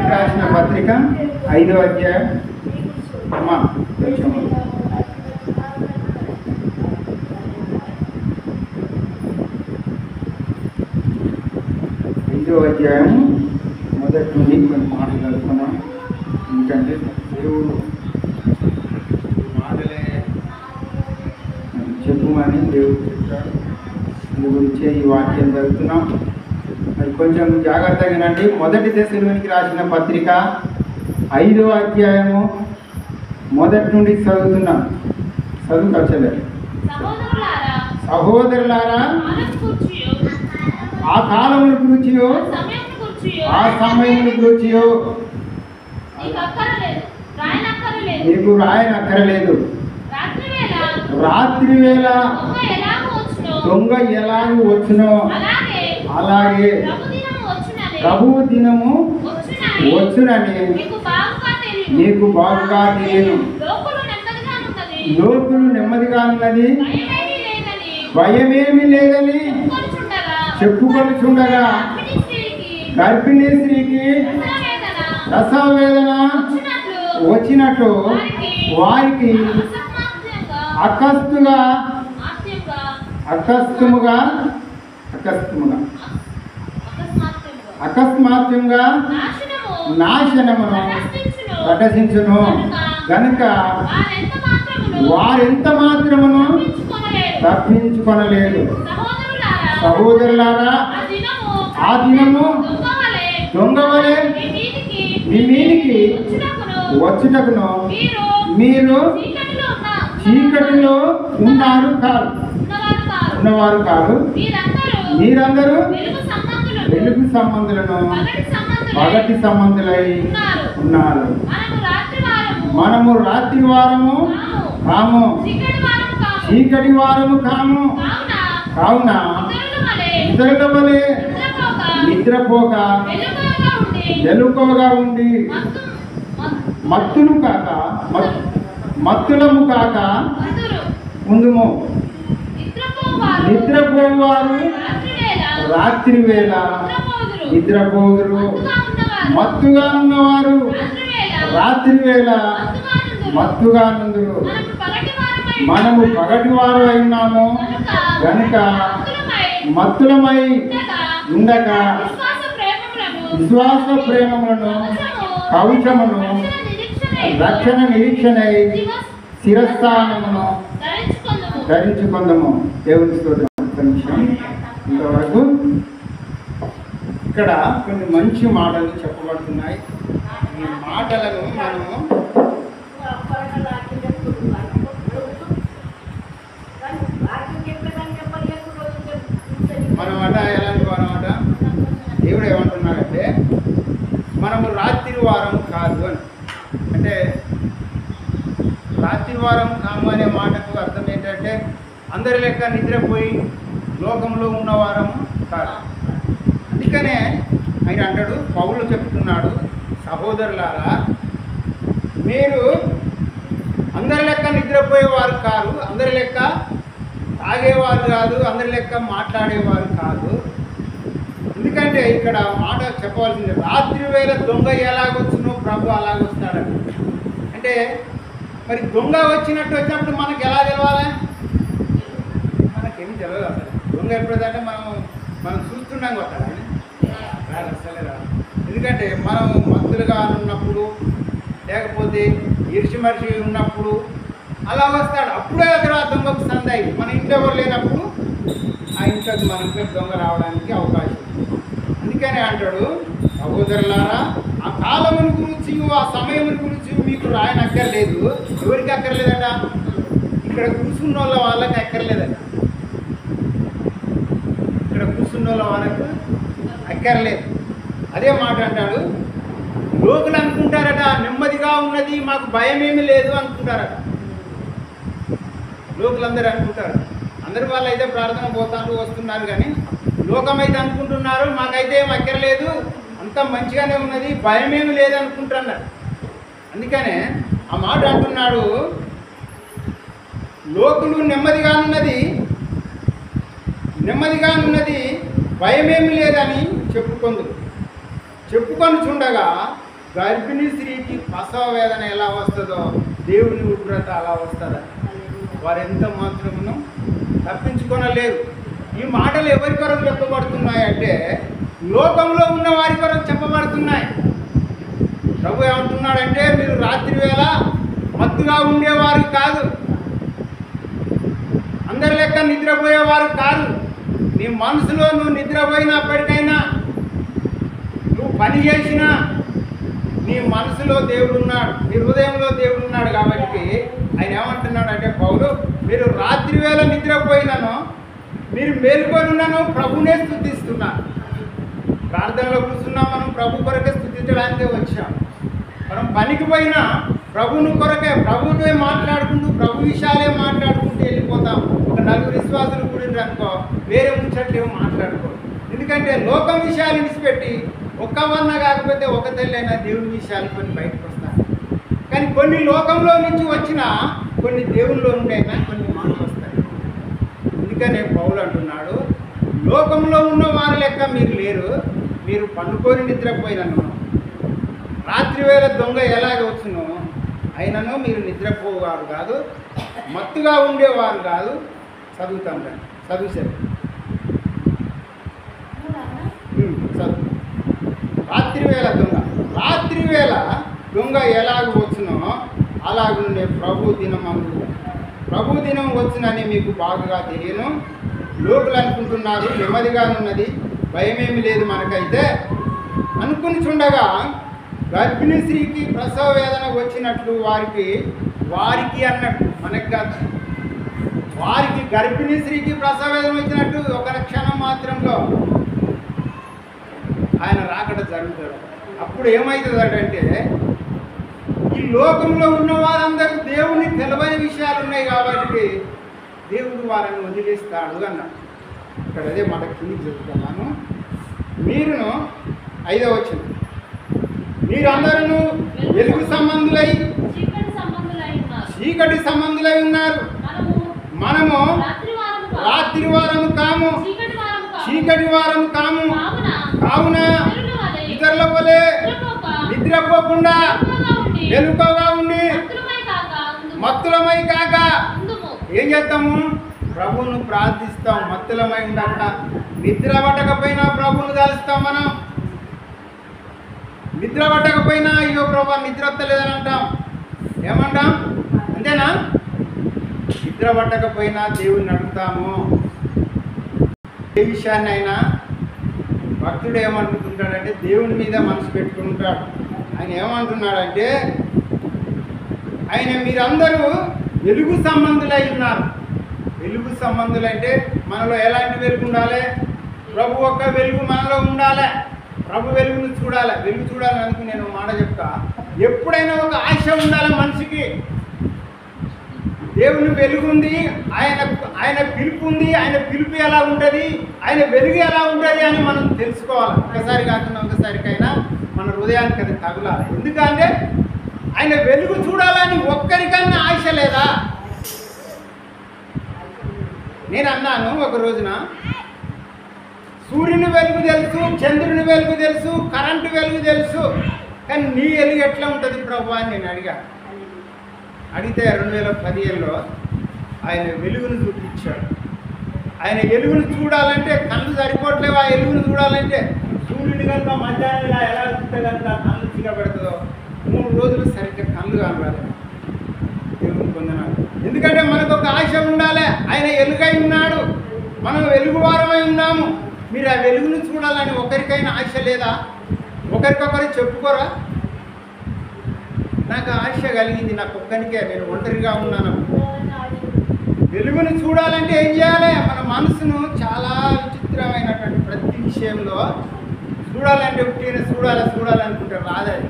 కొరింథీయులకు రాసిన పత్రిక 5వ అధ్యాయం అమ్మా కొంచెం 5వ అధ్యాయం మొదటి నుండి కొన్ని మాటలు కలుపుకున్నాం. ఎందుకంటే దేవుడు మాటలే చెప్పుమని దేవుడు చెప్తాడు. దాని గురించే ఈ వాక్యం చదువుతున్నాం. అది కొంచెం జాగ్రత్తగా వినండి. మొదటి దశలోనికి రాసిన పత్రిక 5వ అధ్యాయము మొదటి నుండి చదువుతున్నాం. చదువుకొచ్చలేదు. సహోదరులారా, ఆ కాలమును గురించియో ఆ సమయమును గురించియో మీకు రాయనక్కరలేదు. రాత్రి వేళ దొంగ ఎలాగూ వచ్చునో అలాగే ప్రభువు దినము వచ్చునని నీకు బాగుగా తెలియను. లోకులు నెమ్మదిగా ఉన్నది, భయమేమి లేదని చెప్పుకొనుచుండగా గర్భిణీ స్త్రీకి రసవేదన వచ్చినట్టు వారికి అకస్మాత్తుగా నాశనమును ప్రకటించును గనుక వారెంత మాత్రమును తప్పించుకొనలేదు. సహోదరులారా, ఆ దినము దొంగవలే మీ మీదికి వచ్చుటకును మీరు చీకటిలో ఉన్నవారు కాదు. మీరందరూ వెలుగు సంబంధులను పగటి సంబంధులై ఉన్నారు. మనము రాత్రి వారము కాము, చీకటి వారము కాము. కావున ఇతరుల వలె నిద్రపోక మెలకువగా ఉండి మత్తులము కాక ఉందుము. నిద్రపోవారు రాత్రి వేళ నిద్రపోదురు, మత్తుగా ఉన్నవారు రాత్రి వేళ మత్తుగా నుందురు. మనము పగటి వారు అయినాము గనుక మత్తులమై ఉండక విశ్వాస ప్రేమములను కవచమును రక్షణ నిరీక్షణై శిరస్థానమును ధరించుకుందాము. దేవుని స్తోత్రం. ఇంతవరకు ఇక్కడ కొన్ని మంచి మాటలు చెప్పబడుతున్నాయి. ఈ మాటలను మనమట ఎలాంటి వారమట, దేవుడు ఏమంటున్నాడంటే మనము రాత్రి వారం కాదు అని. అంటే రాత్రి వారం కాము అనే మాటకు అర్థం ఏంటంటే అందరి లెక్క నిద్రపోయి లోకంలో ఉన్నవారము కాదు. అందుకనే ఆయన అంటాడు, పౌలు చెప్తున్నాడు, సహోదరులారా మీరు అందరి లెక్క నిద్రపోయేవారు కాదు, అందరి లెక్క తాగేవారు కాదు, అందరి లెక్క మాట్లాడేవారు కాదు. ఎందుకంటే ఇక్కడ మాట చెప్పవలసింది, రాత్రి వేళ దొంగ ఎలాగొచ్చునో ప్రభు అలాగొస్తాడని. అంటే మరి దొంగ వచ్చినట్టు వచ్చినప్పుడు మనకు ఎలా తెలవాలి? మనకేమి తెలియదు అసలు. దొంగ ఎప్పుడైతే మనం చూస్తున్నాం కొట్టాలని రాదు, అసలే రాదు. ఎందుకంటే మనం మత్తులుగా ఉన్నప్పుడు లేకపోతే ఇరిసిమరిసి ఉన్నప్పుడు అలా వస్తాడు. అప్పుడే అక్కడ దొంగకు సందాయి. మన ఇంట్లో ఎవరు లేనప్పుడు ఆ ఇంట్లోకి మన ఇంట్లో దొంగ రావడానికి అవకాశం. అందుకనే అంటాడు, సహోదరులారా ఆ కాలముని గురించి ఆ సమయం గురించి మీకు రాయనక్కర్లేదు. ఎవరికి అక్కర్లేదట? ఇక్కడ కూర్చున్న వాళ్ళకి అక్కర్లేదట. ఇక్కడ కూర్చున్న వాళ్ళకు అక్కర్లేదు. అదే మాట అంటాడు, లోకులు అనుకుంటారట నెమ్మదిగా ఉన్నది, మాకు భయం ఏమీ లేదు అనుకుంటారట. లోకులందరూ అనుకుంటారు. అందరి వాళ్ళు అయితే ప్రార్థన పోతాను వస్తున్నారు, కానీ లోకమైతే అనుకుంటున్నారు మాకైతే ఏం అక్కర్లేదు, అంత మంచిగానే ఉన్నది, భయమేమి లేదు అనుకుంటున్నారు. అందుకనే ఆ మాట అంటున్నాడు, లోకులు నెమ్మదిగా ఉన్నది భయమేమి లేదని చెప్పుకొని చూడగా గర్భిణీ స్త్రీకి ప్రసవ వేదన ఎలా వస్తుందో దేవుని ఉగ్రత అలా వస్తుందా? వారు ఎంత మాత్రమును తప్పించుకొనలేరు. ఈ మాటలు ఎవరి కొరకు చెప్పబడుతున్నాయంటే లోకంలో ఉన్న వారి కొరకు చెప్పబడుతున్నాయి. ప్రభు ఏమంటున్నాడంటే మీరు రాత్రి వేళ మత్తుగా ఉండేవారు కాదు, అందరి లెక్క నిద్రపోయేవారు కాదు. నీ మనసులో నువ్వు నిద్రపోయినప్పటికైనా, నువ్వు పని చేసినా నీ మనసులో దేవుడు ఉన్నాడు, నీ హృదయంలో దేవుడు ఉన్నాడు. కాబట్టి ఆయన ఏమంటున్నాడు అంటే పౌలు, మీరు రాత్రి వేళ నిద్రపోయినాను, మీరు మేలుకొని ఉన్నాను, ప్రభునే స్తుతిస్తున్నాను. ప్రార్థనలో కూర్చున్నాం, మనం ప్రభు కొరకే స్తుతించడానికే వచ్చాం. మనం పనికి పోయినా ప్రభుని కొరకే, ప్రభునే మాట్లాడుకుంటూ ప్రభు విషయాలే మాట్లాడుకుంటూ వెళ్ళిపోతాం. ఒక నలుగురు విశ్వాసులు కూడిన అనుకో వేరే ముచ్చట్లు ఏమో మాట్లాడుకోరు. ఎందుకంటే లోకం విషయాలు విడిచిపెట్టి ఒక్క వన్న కాకపోతే ఒక తల్లైనా దేవుని విషయాలు కొన్ని బయటకు వస్తాయి. కానీ కొన్ని లోకంలో నుంచి వచ్చిన కొన్ని దేవునిలో ఉండైనా కొన్ని మాటలు వస్తాయి. అందుకనే పౌలు అంటున్నాడు, లోకంలో ఉన్న వారి లెక్క మీరు లేరు, మీరు పండుకొని నిద్రపోయినను. రాత్రి వేళ దొంగ ఎలాగ వచ్చునో అయినను మీరు నిద్రపోవారు కాదు, మత్తుగా ఉండేవారు కాదు. చదువుతాం రండి, చదువు రాత్రి వేళ దొంగ ఎలాగ వచ్చునో అలాగుండే ప్రభు దినం వచ్చునని మీకు బాగా తెలియను. లోకులు అనుకుంటున్నారు నెమ్మదిగానున్నది, భయమేమి లేదు మనకైతే అనుకుని చుండగా గర్భిణీ స్త్రీకి ప్రసవ వేదన వచ్చినట్లు వారికి అన్నట్టు మనకు కాదు, వారికి గర్భిణీ స్త్రీకి ప్రసవ వేదన వచ్చినట్టు ఒక క్షణం మాత్రంలో ఆయన రాకడ జరుగుతాడు. అప్పుడు ఏమవుతుందంటే ఈ లోకంలో ఉన్న వారందరూ దేవుని తెలవని విషయాలు ఉన్నాయి కాబట్టి దేవుడు వారిని వదిలేస్తాడు అన్నాడు. ఇక్కడ అదే మాట కిందికి చెప్తున్నాను. మీరును 5వ వచనం, మీరందరూ వెలుగు సంబంధులై చీకటి సంబంధులై ఉన్నారు. మనము రాత్రి వారము కాము, చీకటి వారము కాము. కావున ఇతరుల వలె నిద్రపోకుండా వెలుకగా ఉండి మత్తులమై కాక ఏం చేస్తాము? ప్రభువును ప్రార్థిస్తాం. మత్తులమై ఉండక నిద్ర పట్టకపోయినా ప్రభువును తలుస్తాం. మనం నిద్ర పట్టకపోయినా అయ్యో ప్రభు నిద్ర వస్తలేదని అంటాం. ఏమంటాం? అంతేనా? నిద్ర పట్టకపోయినా దేవుడిని అడుగుతాము. ఏ విషయాన్ని అయినా భక్తుడు ఏమంటుంటాడంటే దేవుని మీద మనసు పెట్టుకుంటాడు. ఆయన ఏమంటున్నాడంటే ఆయన మీరందరూ వెలుగు సంబంధులై ఉన్నారు. వెలుగు సంబంధులు అంటే మనలో ఎలాంటి వెలుగు ఉండాలి? ప్రభు ఒక్క వెలుగు మనలో ఉండాలి. ప్రభు వెలుగును చూడాలి. వెలుగు చూడాలని అనుకుని నేను మాట చెప్తా, ఎప్పుడైనా ఒక ఆశ ఉండాలి మనిషికి. దేవుని వెలుగు ఉంది, ఆయన పిలుపు ఉంది. ఆయన పిలుపు ఎలా ఉంటుంది, ఆయన వెలుగు ఎలా ఉంటుంది అని మనం తెలుసుకోవాలి. ఒకసారి కాకుండా ఒకసారికైనా మన హృదయానికి అది తగులాలి. ఎందుకంటే ఆయన వెలుగు చూడాలని ఒక్కరికన్నా ఆశ లేదా? నేను అన్నాను ఒక రోజున, సూర్యుని వెలుగు తెలుసు, చంద్రుని వెలుగు తెలుసు, కరెంటు వెలుగు తెలుసు, కానీ నీ వెలుగు ఎట్లా ఉంటుంది ప్రభు అని నేను అడిగితే 2015లో ఆయన వెలుగును చూపించాడు. ఆయన వెలుగును చూడాలంటే కళ్ళు సరిపోవట్లేవు. ఆ వెలుగును చూడాలంటే సూర్యుని కనుక మధ్యాహ్నం ఎలా చూస్తే కనుక కళ్ళు చిన్నపెడుతుందో 3 రోజులు సరిగ్గా కళ్ళు కనరాలి. దేవుని పొందనాలి. ఎందుకంటే మనకు ఒక ఆశ ఉండాలి. ఆయన వెలుగై ఉన్నాడు, మనం వెలుగువారమై ఉన్నాము. మీరు ఆ వెలుగును చూడాలని ఒకరికైనా ఆశ లేదా? ఒకరికొకరు చెప్పుకోరా? నాకు ఆశ కలిగింది, నాకు ఒక్కరికే, నేను ఒంటరిగా ఉన్నాను. వెలుగును చూడాలంటే ఏం చేయాలి? మన మనసును చాలా విచిత్రమైనటువంటి ప్రతి విషయంలో చూడాలంటే ఉట్టిన చూడాలనుకుంటే రాదని.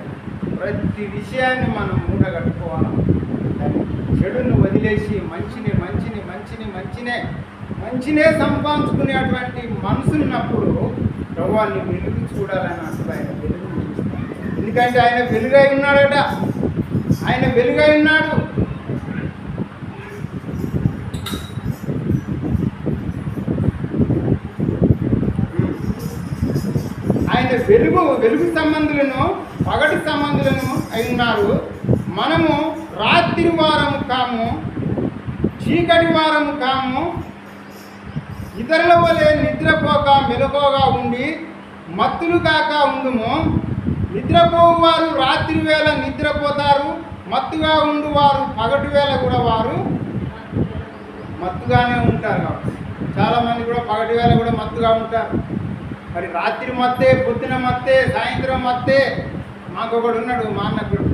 ప్రతి విషయాన్ని మనం మూడగట్టుకోవాలి. చెడును వదిలేసి మంచినే సంపాదించుకునేటువంటి మనసున్నప్పుడు ప్రభువాన్ని వెలుగు చూడాలని అసలు ఆయన వెలుగు చూపిస్తాడు. ఎందుకంటే ఆయన వెలుగై ఉన్నాడట. ఆయన వెలుగై ఉన్నాడు. ఆయన వెలుగు సంబంధులను పగటి సంబంధులు అయి ఉన్నారు. మనము రాత్రి వారము కాము, చీకటి వారము కాము, ఇతరుల వలె నిద్రపోక మెలకువగా ఉండి మత్తులు కాక ఉండుము. నిద్రపోవు వారు రాత్రి వేళ నిద్రపోతారు, మత్తుగా ఉండు వారు పగటి వేళ కూడా వారు మత్తుగానే ఉంటారు. కాబట్టి చాలామంది కూడా పగటి వేళ కూడా మత్తుగా ఉంటారు. మరి రాత్రి మత్తే, పొద్దున మత్తే, సాయంత్రం మత్తే. మాకొకడు ఉన్నాడు, మా అన్నకుడు.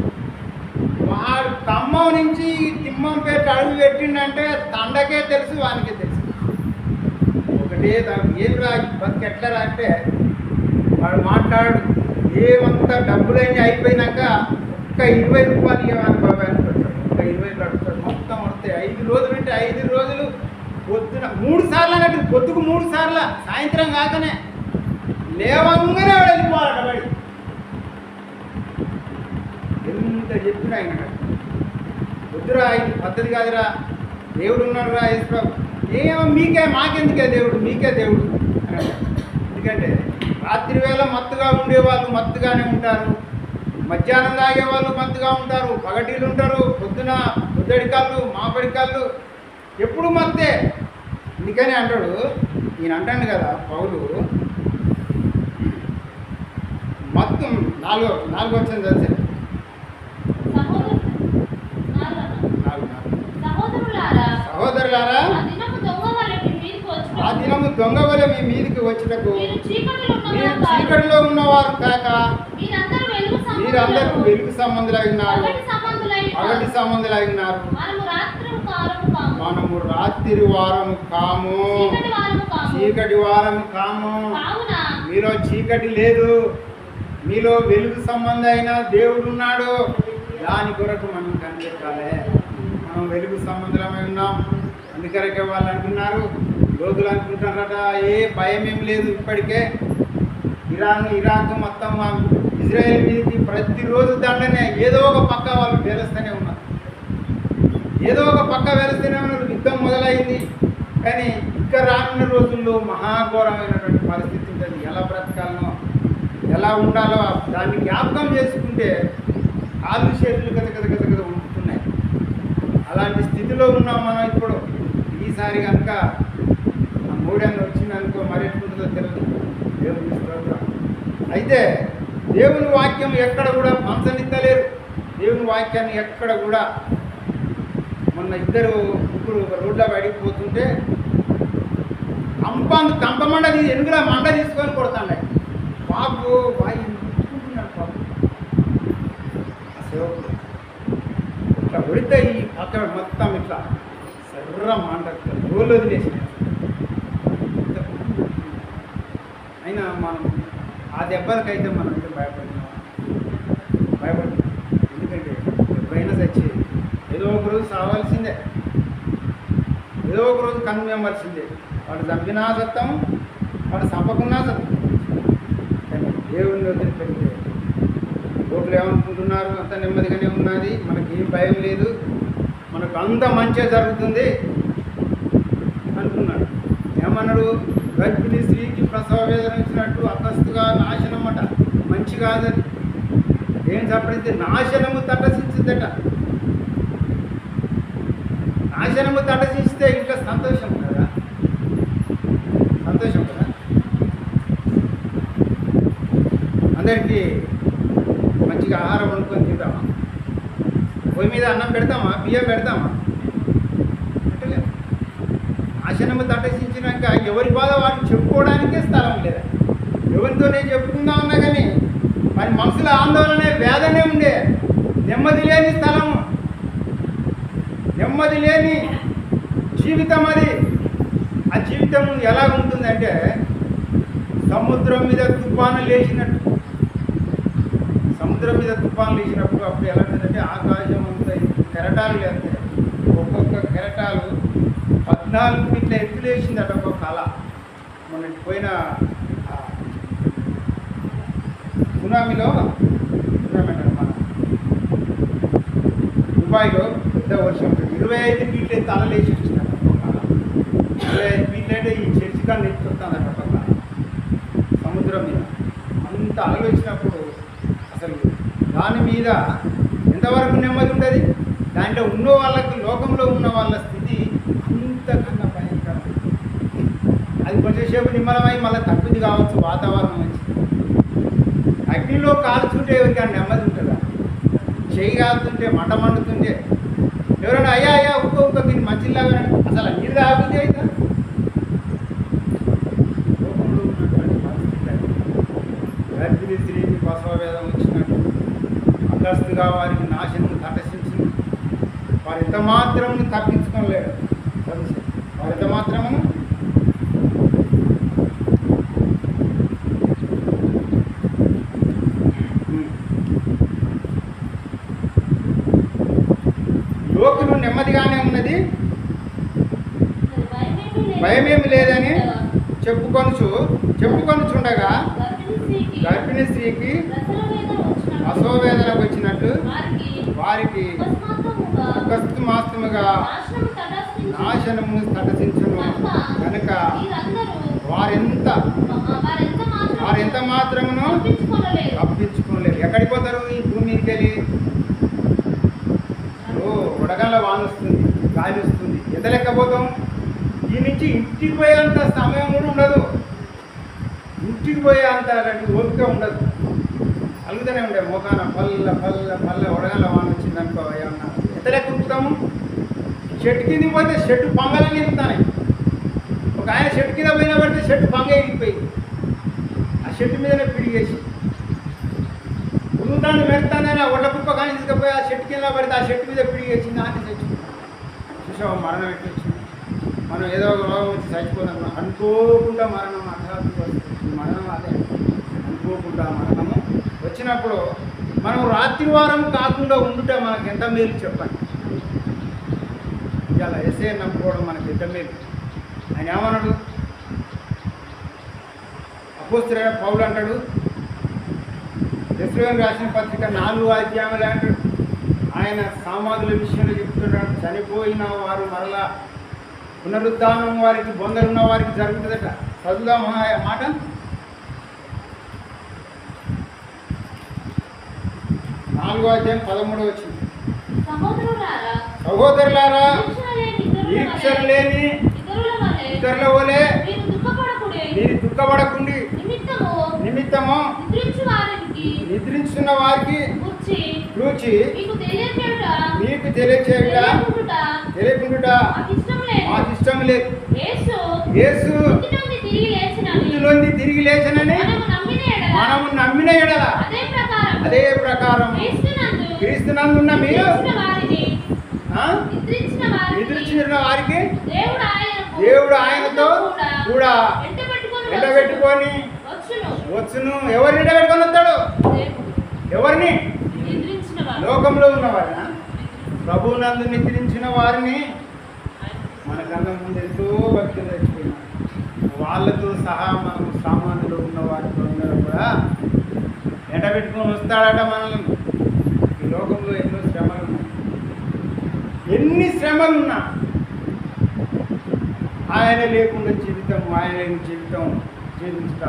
వాడు ఖమ్మం నుంచి తిమ్మంపేట అడుగు పెట్టిండంటే తండకే తెలుసు, వానికే తెలుసు. ఒకటే ఏం రా బతికి ఎట్లా రా అంటే వాడు మాట్లాడు. ఏమంతా డబ్బులన్నీ అయిపోయినాక ఒక్క 20 రూపాయలు ఇవ్వాలి బాబాయ్ అని పెడతాడు. ఒక్క 20 అడుగుతాడు. మొత్తం వస్తాయి 5 రోజులు అంటే 5 రోజులు పొద్దున 3 సార్లు అన్నట్టు, పొద్దుకు 3 సార్లు, సాయంత్రం కాకనే లేవంగానే వాడు వెళ్ళిపోవాలట బడి. ఎంత చెప్పినా ఆయన వద్దురా, ఇది పద్ధతి కాదురా, దేవుడు ఉన్నాడు రా యేసుప్రభు. ఏమో మీకే, మాకెందుకే దేవుడు, మీకే దేవుడు అని. ఎందుకంటే రాత్రి వేళ మత్తుగా ఉండేవాళ్ళు మత్తుగానే ఉంటారు, మధ్యాహ్నం తాగేవాళ్ళు మత్తుగా ఉంటారు, పగటీలు ఉంటారు, పొద్దున పొద్దడి కళ్ళు మాపడి కళ్ళు ఎప్పుడు మత్తే. అందుకని అంటాడు, ఈయన అంటాడు కదా పౌలు, మత్తు 4 వచ్చింది తెలిసే సహోదరులారా, ఆ దినము దొంగ వలె మీ మీదికి వచ్చినకు మీరు చీకటిలో ఉన్నవారు కాక మీరందరూ వెలుగు సంబంధులై ఉన్నారు, పగటి సంబంధులై ఉన్నారు. మనము రాత్రి వారము కాము, చీకటి వారము కాము. మీలో చీకటి లేదు, మీలో వెలుగు సంబంధమైన దేవుడు ఉన్నాడు. దాని కొరకు మనం కనిపెట్టాలి. మనం వెలుగు సంబంధమై ఉన్నాం. అందుకరకే వాళ్ళు అంటున్నారు, రోజులు అనుకుంటారట, ఏ భయం ఏం లేదు. ఇప్పటికే ఇరాన్, ఇరాక్ మొత్తం ఇజ్రాయెల్ మీదకి ప్రతిరోజు దండనే. ఏదో ఒక పక్క వాళ్ళు వేలుస్తూనే ఉన్నారు, ఏదో ఒక పక్క వేలుస్తూనే ఉన్నారు. యుద్ధం మొదలైంది. కానీ ఇంకా రానున్న రోజుల్లో మహాఘోరమైనటువంటి పరిస్థితి ఉంటుంది. ఎలా బ్రతకాలనో, ఎలా ఉండాలో దాన్ని జ్ఞాపకం చేసుకుంటే కాళ్ళు చేతులు గద ఉంటున్నాయి. అలాంటి స్థితిలో ఉన్నాం మనం ఇప్పుడు. ఈసారి కనుక ఆ మూడేళ్ళు వచ్చిందనుకో మరి ఎట్లుంటుందో తెలియదు. దేవుని స్తోత్రం. అయితే దేవుని వాక్యం ఎక్కడ కూడా పంచనిద్దలేరు. దేవుని వాక్యాన్ని ఎక్కడ కూడా, మొన్న 2 ముగ్గురు రోడ్ల బయటికి పోతుంటే కంపమండ ఎనుగుల మండ తీసుకొని కొడతాండే. బాబు వాయి పాపం సేవకుడు ఇట్లా కొడితే ఈ పక్క మొత్తం ఇట్లా సర్ర మంట రోడ్లు వదిలేసి. అయినా మనం ఆ దెబ్బలకైతే మనం భయపడుతున్నాం. ఎందుకంటే ఎప్పుడైనా చచ్చేది, ఏదో ఒక రోజు సావాల్సిందే, ఏదో ఒక రోజు కన్నుమేమర్సిందే. వాడు చంపినా సత్తం, వాడు చంపకున్నా సత్తం. కానీ దేవుడిని వదిలిపెడితే లోపల ఏమనుకుంటున్నారు, అంత నెమ్మదిగానే ఉన్నది, మనకి ఏం భయం లేదు, మనకు అంత మంచిగా జరుగుతుంది అనుకున్నాడు. ఏమన్నాడు, గర్భిణీ స్త్రీకి ప్రసవ వేదన ఇచ్చినట్టు అకస్తుగా నాశనం అట. మంచి కాదని ఏం చెప్పడితే నాశనము తటసించిందట. నాశనము తటసిస్తే ఇంకా సంతోషం కదా, సంతోషం కదా. అందరికీ మంచిగా ఆహారం వండుకొని తింటామా? పొయ్యి మీద అన్నం పెడతామా? బియ్యం పెడతామా? పెట్టలేము. నాశనము తటసించినాక ఎవరి బాధ వాటిని చెప్పుకోవడానికే స్థలం లేదా. ఎవరితోనే చెప్పుకుందామన్నా కానీ మరి మనసుల ఆందోళన వేదనే ఉండే. నెమ్మది లేని స్థలము, నెమ్మది లేని జీవితం అది. ఆ జీవితం ఎలా ఉంటుందంటే సముద్రం మీద తుఫాను లేచినట్టు. సముద్రం మీద తుఫాను లేచినప్పుడు అప్పుడు ఎలా ఉంటుందంటే ఆకాశం అంతా కెరటాలు లేస్తాయి. ఒక్కొక్క కెరటాలు 14 ఫీట్ల ఎత్తు లేచిందట ఒక్కొక్క అల. మొన్న పోయిన సునామీలో ఏమంటారు మన దుబాయ్లో పెద్ద వర్షం ఉంటుంది. 25 ఫీట్ల ఎత్తు అల లేచి వచ్చిందట ఒక్కొక్క అల. 25 ఫీట్లు అంటే ఈ చర్చి కానీ ఎత్తుకొస్తుందట ఒక్కొక్క సముద్రం మీద. అంత అలలు వచ్చినప్పుడు అసలు దాని మీద ఎంతవరకు నెమ్మది ఉంటుంది? దాంట్లో ఉన్న వాళ్ళకి, లోకంలో ఉన్న వాళ్ళ స్థితి అంతకన్నా భయంకరం. అది కొంచెంసేపు నిమ్మలమై మళ్ళీ తప్పిది కావచ్చు, వాతావరణం మంచి. అగ్నిలో కాల్చుంటే ఎవరికైనా నెమ్మది ఉంటుందా? చేయి కాలుతుంటే, మంట మండుతుంటే ఎవరైనా అయ్యా అయ్యా ఉక్క దీన్ని మంచిలాగా అసలు నీరు తాగుతుంది అయితే లోకంలో ఉన్నటువంటి పరిస్థితి. గర్భిణీ స్త్రీకి ప్రసవ వేదం వచ్చినట్టు అగస్తుగా వారికి నాశనం తటసించింది. వారు ఎంత మాత్రం తప్పించుకోలేరు. వారు ఎంత మాత్రము లోకులు నెమ్మదిగానే ఉన్నది, భయమేమి లేదని చెప్పుకొనుచుండగా గర్భిణీ స్త్రీకి అశోవేదన వచ్చినట్లు వారికి అకస్మాత్తుగా నాశనము తటసించును. కనుక వారెంత మాత్రమును తప్పించుకోలేరు. ఎక్కడికి పోతారు? ఈ భూమి మీదకి వెళ్ళి ఉడగల వానొస్తుంది, గాలి వస్తుంది, ఎంత లెక్కపోతాం? ఈ నుంచి ఇంటికి పోయేంత సమయం కూడా ఉండదు. ఇంటికి పోయేంత ఓపిక ఉండదు. అలుగుతూనే ఉండే మోకాన పల్ల ఉడగల వాన వచ్చిందనుకో, ఏమన్నా ఎంత లెక్క ఉంచుతాము? చెట్టు కింద పోతే చెట్టు పంగలని ఎగుతాయి. ఒక ఆయన చెట్టు కింద పోయినా పడితే చెట్టు పంగ ఎగిపోయింది. ఆ చెట్టు మీదనే పిడిగేసి ఉరుతాన్ని పెడతానని ఆ ఒడ్ల కుప్ప కానీ తీసుకుపోయి ఆ చెట్టు కింద పడితే ఆ చెట్టు మీద పిడిగేసింది. ఆమె చచ్చిపోయింది. చూసావు మరణం ఎట్లా వచ్చింది? మనం ఏదో ఒక రోగం వచ్చి చచ్చిపోదాం అనుకోకుండా మరణం హఠాత్తుగా వస్తుంది. మరణం అదే అనుకోకుండా మరణము వచ్చినప్పుడు మనం రాత్రి వారం కాకుండా ఉండుట మనకు ఎంత మేలు చెప్పండి. ఇలా ఎస్ఏ నమ్ముకోవడం మనకి ఎంత మేలు. ఆయన ఏమన్నాడు? అపోస్తలుడైన పౌలు అంటాడు, తెస్సలోనికీయులకు రాసిన పత్రిక 4వ అధ్యాయంలో అంటాడు, ఆయన సమాధుల విషయంలో చెప్తున్నాడు, చనిపోయిన వారు మరలా పునరుద్ధానం వారికి, బొందలున్న వారికి జరుగుతుందట. చదువుదాం ఆ మాట. నాలుగో అధ్యాయం 13వ వచనం. సహోదరులారా, నిరీక్షణ లేని ఇతరుల వలె మీరు దుఃఖపడకుండి, నిమిత్తము నిద్రించున్న వారికి రుచి మీకు తెలియచేయుట మాకు ఇష్టం లేదు. యేసు మృతులొంది తిరిగి లేచనని మనము నమ్మిన ఎడల అదే ప్రకారం క్రీస్తునందున్న మీరు నిద్రించిన వారికి దేవుడు ఆయనతో కూడా ఎండబెట్టుకొని వచ్చును. ఎవరిని ఎండబెట్టుకొని వస్తాడు? ఎవరిని? లోకంలో ఉన్నవారినా? ప్రభువు నందు నిద్రించిన వారిని మనకన్నా ముందు ఎంతో భక్తులు తెచ్చిపోయినారు. వాళ్ళతో సహా మనం సామాన్యులు ఉన్న వారితో అందరూ కూడా ఎండబెట్టుకొని వస్తాడట మనల్ని. ఈ లోకంలో ఎన్నో శ్రమలు ఉన్నాయి. ఎన్ని శ్రమలు ఉన్నా ఆయన లేకుండా జీవితం, ఆయన లేని జీవితం జీవించుట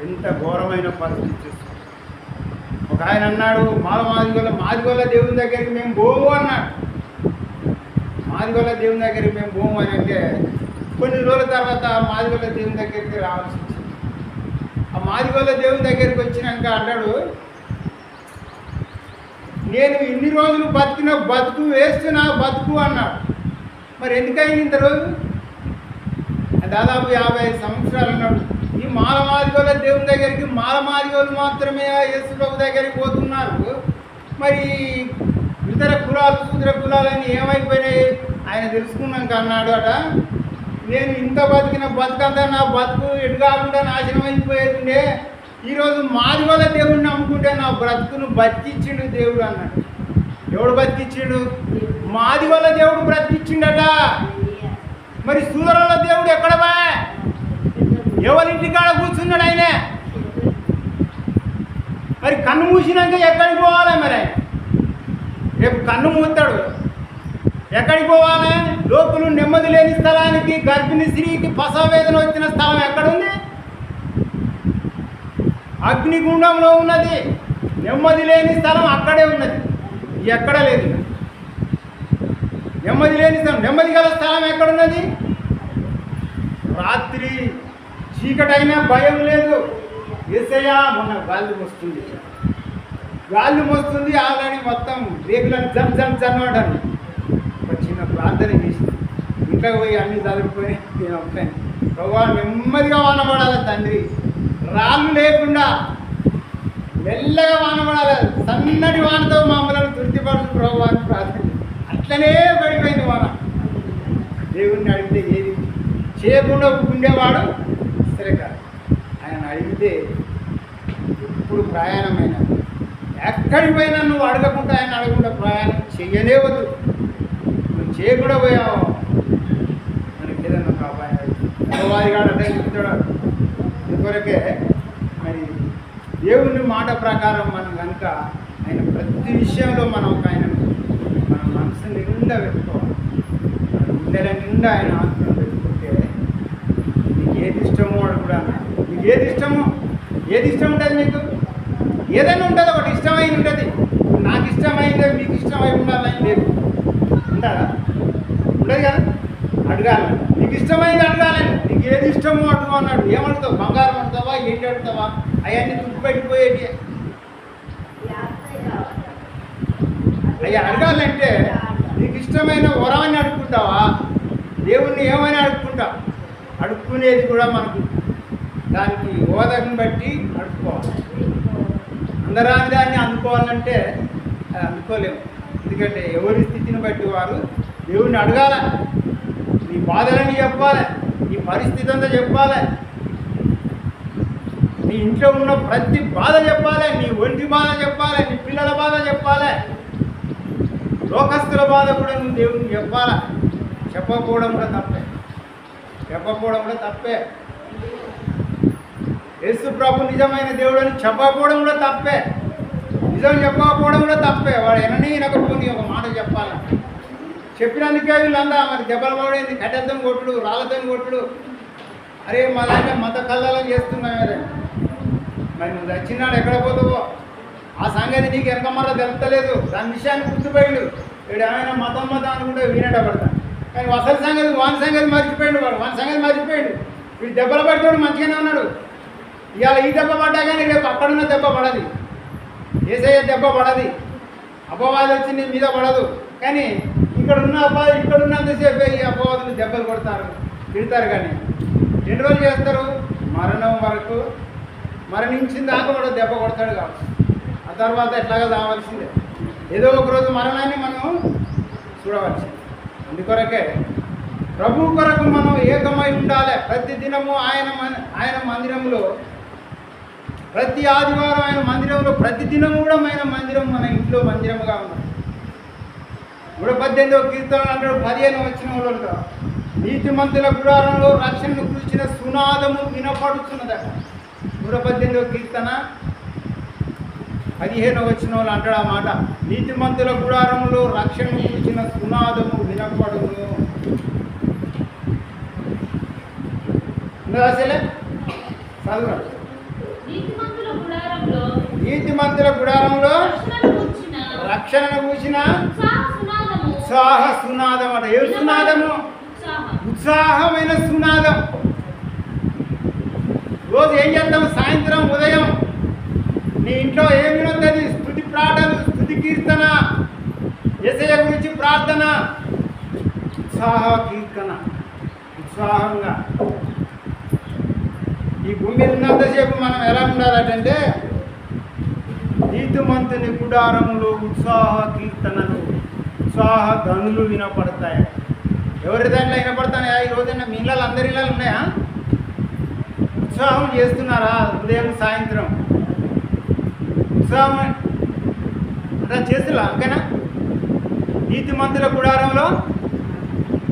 ఎంత ఘోరమైన పరిస్థితి. ఒక ఆయన అన్నాడు, మాదిగొల్ల దేవుని దగ్గరికి మేము పోము అన్నాడు. మాదిగొల్ల దేవుని దగ్గరికి మేము పోము అని అంటే కొన్ని రోజుల తర్వాత మాదిగొల్ల దేవుని దగ్గరికి రావాల్సి వచ్చింది. ఆ మాదిగొల్ల దేవుని దగ్గరికి వచ్చినాక అన్నాడు, నేను ఇన్ని రోజులు బతికిన బతుకు వేస్తున్నా బతుకు అన్నాడు. మరి ఎందుకైంది ఇంత రోజు? దాదాపు 55 సంవత్సరాలు అన్నాడు. ఈ మాదిగోళ్ళ దేవుని దగ్గరికి మాదిగోళ్ళు మాత్రమే యేసు ప్రభు దగ్గరికి పోతున్నారు. మరి ఇతర కులాలు, శూద్ర కులాలని ఏమైపోయినాయి ఆయన తెలుసుకున్నాక అన్నాడు అట, నేను ఇంత బతికిన బతుకంతా నా బతుకు ఎటు కాకుండా నాశనం అయిపోయేది. ఈరోజు మాదిగోళ్ళ దేవుడిని నమ్ముకుంటే నా బ్రతుకును బతికిచ్చిండు దేవుడు అన్నాడు. ఎవడు బతికిచ్చిండు? మాదిగోళ్ళ దేవుడు బ్రతికిచ్చిండట. మరి శూద్రుల దేవుడు ఎక్కడ బా? ఎవరింటి కాడ కూర్చున్నాడు ఆయన? మరి కన్ను మూసినాక ఎక్కడికి పోవాలి? మరి రేపు కన్ను మూస్తాడు, ఎక్కడికి పోవాలి? లోకులు నెమ్మది లేని స్థలానికి, గర్భిణీ స్త్రీకి ప్రసవ వేదన వచ్చిన స్థలం ఎక్కడుంది? అగ్నిగుండంలో ఉన్నది. నెమ్మది లేని స్థలం అక్కడే ఉన్నది, ఎక్కడ లేదు. నెమ్మది లేని స్థలం, నెమ్మది గల స్థలం ఎక్కడున్నది? రాత్రి చీకటైనా భయం లేదు. యేసయ్యా మొన్న గాలి మోస్తుంది, గాలి మోస్తుంది, ఆల్రెడీ మొత్తం రేగులను జమ్ జమ్ జన్మడాను. ఒక చిన్న ప్రార్థన చేసి ఇంట్లోకి పోయి అన్నీ చదువుకొని నేను ఒప్పుతాను, ప్రభా నెమ్మదిగా వానపడాలి తండ్రి, రాళ్ళు లేకుండా మెల్లగా వానపడాలి, సన్నటి వానతో మమ్మల్ని తృప్తిపరచు ప్రభు అని ప్రార్థన. అట్లనే పడిపోయింది వాన. దేవుణ్ణి అడిగితే ఏది చేయకుండా ఉండేవాడు సరే కాదు. ఆయన అడిగితే ఇప్పుడు ప్రయాణమైన ఎక్కడికి పోయినా నువ్వు అడగకుండా ఆయన అడగకుండా ప్రయాణం చేయలేవద్దు. నువ్వు చేయకుండా పోయావు మనకి ఏదన్నా ఒక అపాయం వారిగాడు అదే చెప్తాడు. అందుకొరకే మరి దేవుని మాట ప్రకారం మనం కనుక ఆయన ప్రతి విషయంలో మనం ఒక ఆయన మన మనసు నిండా పెట్టుకోవాలి. గుండెల నిండా ఆయన ఆత్మను పెట్టుకుంటే నీకు ఏది ఇష్టమో వాడు కూడా నీకు ఏది ఇష్టమో, ఏది ఇష్టం ఉంటుంది మీకు ఏదైనా ఉంటుంది, ఒకటి ఇష్టమైంది ఉంటుంది. నాకు ఇష్టమైందే మీకు ఇష్టమై ఉండాలని లేదు, ఉంటుందా? ఉండదు కదా. అడగాలి, నీకు ఇష్టమైంది అడగాలని. నీకు ఏది ఇష్టమో అడుగు అన్నాడు. ఏమడుగుతావు? బంగారం అడుగుతావా, ఏంటి అడుగుతావా? అవన్నీ తుప్పు పెట్టిపోయేటి. అవి అడగాలంటే నీకు ఇష్టమైన వరాన్ని అడుక్కుంటావా, దేవుణ్ణి ఏమైనా అడుక్కుంటావు. అడుక్కునేది కూడా మనకు దానికి హోదాను బట్టి అడుక్కోవాలి. అందరాని దాన్ని అందుకోవాలంటే అది అందుకోలేము. ఎందుకంటే ఎవరి స్థితిని బట్టి వారు దేవుణ్ణి అడగాల. నీ బాధలని చెప్పాలి, నీ పరిస్థితి అంతా చెప్పాలి, నీ ఇంట్లో ఉన్న ప్రతి బాధ చెప్పాలి, నీ ఒంటి బాధ చెప్పాలి, నీ పిల్లల బాధ చెప్పాలి, లోకస్తుల బాధ కూడా నువ్వు దేవుడిని చెప్పాలా. చెప్పకపోవడం కూడా తప్పే, చెప్పకపోవడం కూడా తప్పే. యేసు ప్రభు నిజమైన దేవుడు అని చెప్పకపోవడం కూడా తప్పే, నిజం చెప్పకపోవడం కూడా తప్పే. వాడు ఎనని వినకపోని ఒక మాట చెప్పాలి. చెప్పినందుకే వీళ్ళందా మరి దెబ్బలు పడేది, కట్టెలతో కొట్టుడు, రాళ్ళతో కొట్టుడు. అరే మా దాంట్లో మత కళ్ళలో చేస్తున్నామే. మరి నువ్వు చచ్చినాడు ఎక్కడ పోతావో ఆ సంగతి నీకు వెనకమల్ల తెలుస్తలేదు. దాని విషయాన్ని గుర్తుపోయాడు. వీడు ఏమైనా మతం అనుకుంటే వినేటపడతాను, కానీ అసలు సంగతి వాని సంగతి మర్చిపోయాడు. వాని సంగతి మర్చిపోయాడు. వీడు దెబ్బలు పడితేవాడు మంచిగానే ఉన్నాడు. ఇవాళ ఈ దెబ్బ పడ్డా కానీ రేపు అక్కడున్న దెబ్బ పడది, యేసయ్య దెబ్బ పడది, అపవాది వచ్చి నీ మీద పడదు. కానీ ఇక్కడున్న అపవాది ఇక్కడున్నంతసేపు ఈ అపవాదులు దెబ్బలు కొడతారు, తిడతారు. కానీ ఎన్ని రోజులు చేస్తారు? మరణం వరకు, మరణించిన దాకా కూడా దెబ్బ కొడతాడు కావచ్చు. ఆ తర్వాత ఎట్లాగా రావాల్సిందే, ఏదో ఒక రోజు మరణాన్ని మనం చూడవలసింది. అందుకొరకే ప్రభు కొరకు మనం ఏకమై ఉండాలి. ప్రతి దినము ఆయన మందిరంలో, ప్రతి ఆదివారం ఆయన మందిరంలో, ప్రతి దినం కూడా ఆయన మందిరం మన ఇంట్లో మందిరముగా ఉన్నది. 118వ కీర్తన అంటాడు, 15వ వచనంలో ఉంటాడు, నీతిమంతుల గుడారంలో రక్షణను కూర్చిన సునాదము వినపడుతున్నదట. 118వ కీర్తన 15వ వచనంలో అంటాడు ఆ మాట, నీతిమంతుల గుడారంలో రక్షణను కూర్చిన సునాదము వినపడును. అసలే చదువు. నీతిమంతుల గుడారంలో రక్షణను కూర్చిన ఉత్సాహ సునాదం అట. ఏ సునాదము? ఉత్సాహమైన సునాదం. రోజు ఏం చేద్దాం? సాయంత్రం ఉదయం నీ ఇంట్లో ఏం వినొద్దని స్తుతి ప్రార్థన, స్తుతి కీర్తన, యేసయ్య గురించి ప్రార్థన, ఉత్సాహ కీర్తన, ఉత్సాహంగా. ఈ భూమి మీద ఉన్నంతసేపు మనం ఎలా ఉండాలంటే నీతిమంతుని గుడారంలో ఉత్సాహ కీర్తనలు, ఉత్సాహ ధనులు వినపడతాయి. ఎవరి దాంట్లో వినపడతాయా? ఈ రోజైనా మీ ఇళ్ళలో, అందరి ఇళ్ళలో ఉన్నాయా? ఉత్సాహం చేస్తున్నారా? ఉదయం సాయంత్రం ఉత్సాహం అలా చేస్తున్నా అంతేనా? నీతిమంతుల గుడారంలో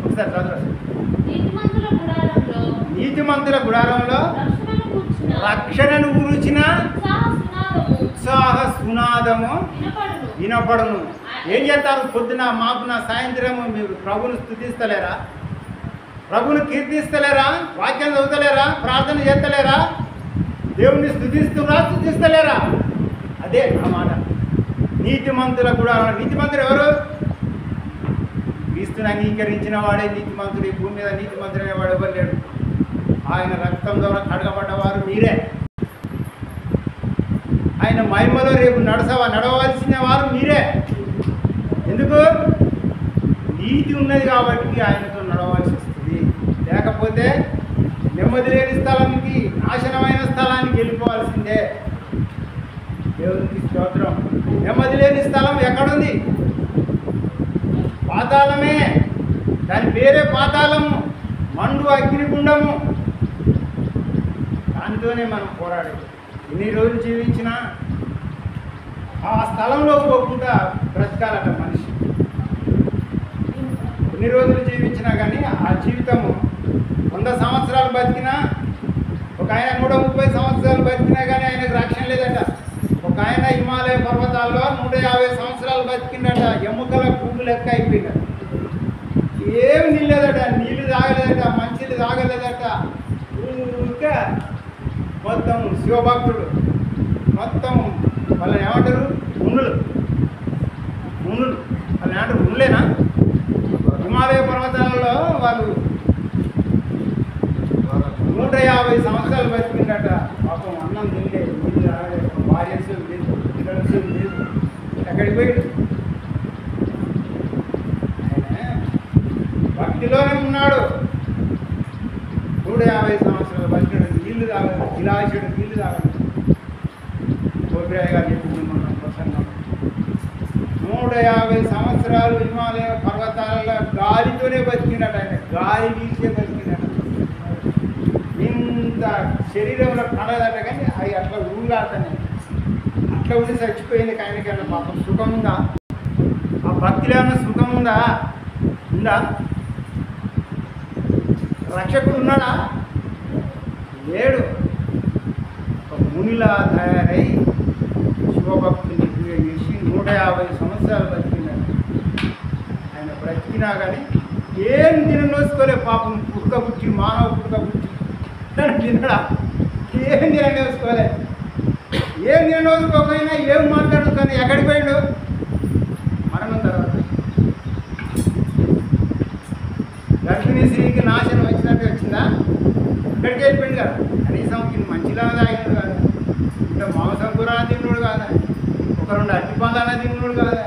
ఒకసారి చదువు. నీతిమంతుల గుడారంలో రక్షణను గురించిన ఉత్సాహ సునాదము వినపడును. ఏం చేస్తారు? పొద్దున, మాపున, సాయంత్రము మీరు ప్రభుని స్తుతిస్తలేరా? ప్రభుని కీర్తిస్తలేరా? వాక్యం చదువుతలేరా? ప్రార్థన చేస్తలేరా? దేవుణ్ణి స్తుతిస్తురా? స్తుతిస్తలేరా? అదే ఆ మాట. నీతిమంతులకు కూడా, నీతిమంతుడు ఎవరు? క్రీస్తుని అంగీకరించిన వాడే నీతిమంతుడు. ఈ భూమి మీద నీతిమంతుడు అనేవాడు ఎవరు లేడు. ఆయన రక్తం ద్వారా కడగబడ్డవారు మీరే. ఆయన మహిమలో రేపు నడవలసిన వారు మీరే. ఎందుకు? నీతి ఉన్నది కాబట్టి ఆయనతో నడవలసి వస్తుంది. లేకపోతే నెమ్మది లేని స్థలానికి, నాశనమైన స్థలానికి వెళ్ళిపోవాల్సిందే. దేవునికి స్తోత్రం. నెమ్మది లేని స్థలం ఎక్కడుంది? పాతాళమే. దాని పేరే పాతాళము, మండు అగ్నిగుండము. దానితోనే మనం పోరాడేది. ఎన్ని రోజులు జీవించినా ఆ స్థలంలో పోకుండా బ్రతకాలట మనిషి. ఎన్ని రోజులు జీవించినా కానీ ఆ జీవితము 100 సంవత్సరాలు బతికినా, ఒక ఆయన 130 సంవత్సరాలు బతికినా కానీ ఆయనకు రక్షణ లేదట. ఒక ఆయన హిమాలయ పర్వతాల్లో 150 సంవత్సరాలు బతికిందట. ఎముకల పువ్వు లెక్క అయిపోయిందట. ఏమి నిల్లేదట, నీళ్ళు తాగలేదట, మంచిలు తాగలేదట. ఇంకా మొత్తం శివభక్తుడు, మొత్తం వాళ్ళని ఏమంటారు? మునులు వాళ్ళని ఏమంటారు? మునులేనా? హిమాలయ పర్వతాలలో వాళ్ళు 150 సంవత్సరాలు బతికిందట. పాపం అన్నం తినలేదు, నీళ్ళు తాగలేదు, భార్యసు లేదు, పిల్లలు లేదు. ఎక్కడికి పోయాడు? ఆయన భక్తిలోనే ఉన్నాడు. 150 సంవత్సరాలు బతికాడు. నీళ్లు తాగలేదు, గిలాసుడు నీళ్లు తాగలేదు. గోపిరాయ గారు చెప్పుకున్నాం ప్రసంగం. 150 సంవత్సరాలు హిమాలయ పర్వతాలలో గాలితోనే బతికినట్టు. ఆయన గాలి వీసే బతికినట్టు. ఇంత శరీరంలో కడదట కానీ అవి అట్లా ఊగాడుతాయి. అట్లా ఉండి చచ్చిపోయింది. ఆయనకన్నా పాపం సుఖం ఉందా? ఆ భక్తిలో ఏమన్నా సుఖం ఉందా? రక్షకుడు ఉన్నాడా? లేడు. ఒక మునిలా తయారై శివభక్తుని చేసి 150 సంవత్సరాలు బతికినాడు. ఆయన బ్రతికినా కానీ ఏం తిననోసుకోలే. పాపం పుట్టుక పుట్టి, మానవ పుట్టుక పుట్టి తినడా? ఏం తిననోసుకోలే. ఏం తిననోసుకోకపోయినా ఏం మాట్లాడుతాను? ఎక్కడికి పోయాడు? మరణం తర్వాత గర్భిణీ స్త్రీకి నాశనం వచ్చినట్టు వచ్చిందా? ఇక్కడికి వెళ్ళిపోయింది కదా. కనీసం ఇది మంచిలా తాగినాడు కాదు, ఇంకా మాంసం కూర తిన్నాడు కాదా, ఒక 2 అట్టి పండ్లైనా తిన్నాడు కాదా,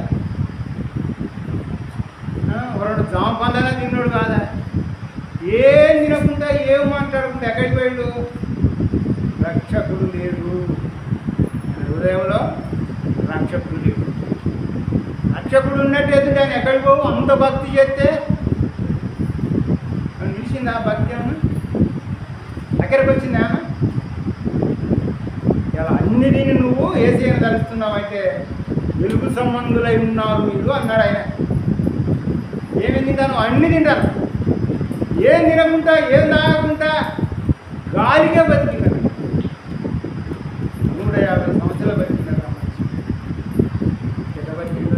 ఒక 2 జామ పండ్లైనా తిన్నాడు కాదా? ఏం తినకుండా ఏం మాట్లాడకుండా ఎక్కడికి పోయాడు? రక్షకుడు లేడు. హృదయంలో రక్షకుడు లేడు. రక్షకుడు ఉన్నట్టు ఎదుట ఆయన ఎక్కడికి పోవు? అంత భక్తి చేస్తే నిలిచిందా భక్తి? ఏమన్నా దగ్గరకు వచ్చిందా? ఇలా అన్నిటిని నువ్వు ఏసీని తలుస్తున్నావు అంటే వెలుగు సంబంధులై ఉన్నారు మీరు అన్నాడు ఆయన. ఏమి తింటాను? అన్ని తింటాను. ఏం తినకుండా, ఏం తాగకుండా గాలిగా బతికినాడు. 150 సంవత్సరాలు బతికినాడు. ఎంత బతికిందో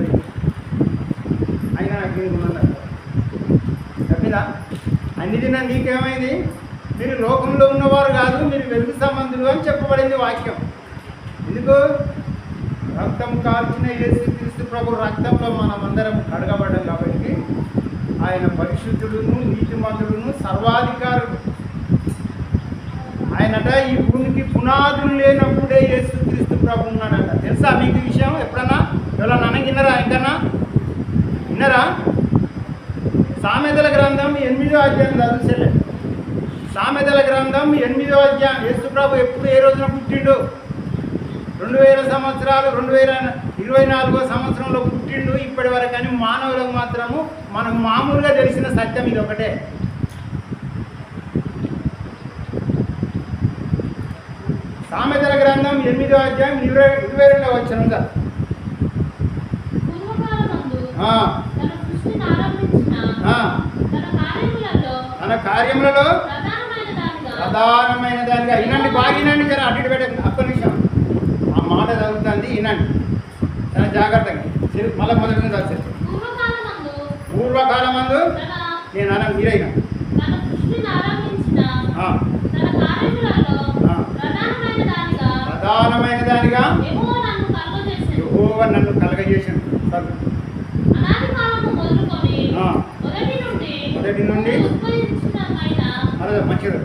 అయినా నాకు ఏమన్నారు తప్పిదా? అన్ని తిన్నా నీకేమైంది? మీరు లోకంలో ఉన్నవారు కాదు, మీరు వెలుగు సంబంధులు అని చెప్పబడింది వాక్యం. ఎందుకు? రక్తం కాల్చిన యేసుక్రీస్తు ప్రభు రక్తంలో మనం అందరం కడగబడ్డాం కాబట్టి ఆయన పరిశుద్ధుడును, నీతిమంతుడును, సర్వాధికారుడు. ఆయనట ఈ భూమికి పునాదులు లేనప్పుడే యేసుక్రీస్తు ప్రభు ఉన్నాడంట. తెలుసా మీకు ఈ విషయం? ఎప్పుడన్నా ఎవరన్నా విన్నారా? ఇంకన్నా విన్నారా? సామెతల గ్రంథం 8వ అధ్యాయం చదువుసలే. సామెతల గ్రంథం 8వ అధ్యాయం. యేసు ప్రభు ఎప్పుడు ఏ రోజున పుట్టిండు? 2000 సంవత్సరాలు 2024వ సంవత్సరంలో పుట్టిండు ఇప్పటి వరకు. కానీ మానవులకు మాత్రము మనకు మామూలుగా తెలిసిన సత్యం ఇది ఒకటే. సామెతల గ్రంథం 8వ అధ్యాయం 22వ వచనం. తన కార్యములలో ప్రధానమైన దానిగా. వినండి, బాగా వినండి. జర అటు ఇటు పెట్టండి. ఒక్క నిమిషం ఆ మాట చదువుతుంది, వినండి చాలా జాగ్రత్తగా. మళ్ళీ మొదటి నుంచి చదివేస్తాను. పూర్వకాలమందు నేను అన్న మీరైనా ప్రధానమైన దానిగా యెహోవా నన్ను కలగజేశాను. మొదటి నుండి మంచిది.